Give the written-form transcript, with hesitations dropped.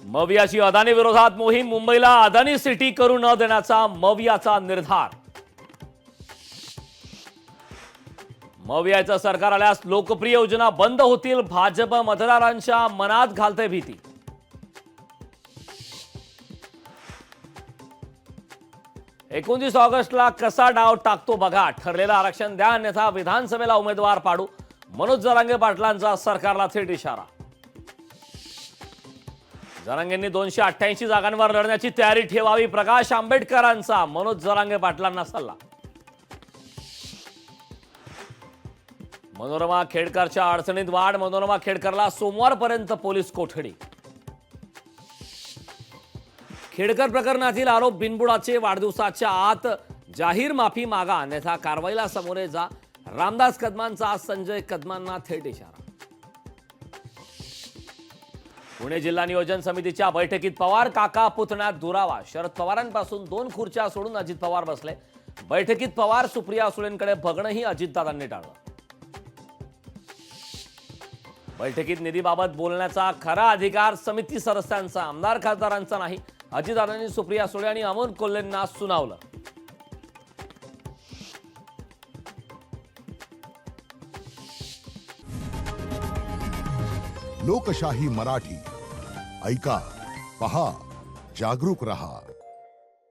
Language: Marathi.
मवियाची अदानी विरोधात मोहीम, मुंबईला अदानी सिटी करू न देण्याचा मवियाचा निर्धार। मवियाचं सरकार आल्यास लोकप्रिय योजना बंद होतील, भाजप मतदारांच्या मनात घालते भीती। 29 ऑगस्टला कसा डाव टाकतो बघा, ठरलेलं आरक्षण द्या अन्यथा विधानसभेला उमेदवार पाडू, मनोज जरांगे पाटलांचा सरकारला थेट इशारा। जरांगेंनी 288 जागांवर लढण्याची तयारी ठेवावी, प्रकाश आंबेडकरांचा मनोज जरांगे पाटलांना सल्ला। मनोरमा खेडकरच्या अडचणीत वाढ, मनोरमा खेडकरला सोमवारपर्यंत पोलीस कोठडी। खेडकर प्रकरणातील आरोप बिनबुडाचे, वाढदिवसाच्या आत जाहीर माफी मागा अन्यथा कारवाईला सामोरे जा, रामदास कदमांचा संजय कदमांना थेट इशारा। पुणे जिल्हा नियोजन समितीच्या बैठकीत पवार काका पुतण्यात दुरावा, शरद पवारांपासून 2 खुर्च्या सोडून अजित पवार बसले। बैठकीत पवार सुप्रिया सुळेंकडे बघणंही अजितदादांनी टाळलं। बैठकीत निधीबाबत बोलण्याचा खरा अधिकार समिती सदस्यांचा, आमदार खासदारांचा नाही, अजितदादांनी सुप्रिया सुळे आणि अमोल कोल्हेंना सुनावलं। लोकशाही मराठी ऐका, पहा, जागरूक रहा।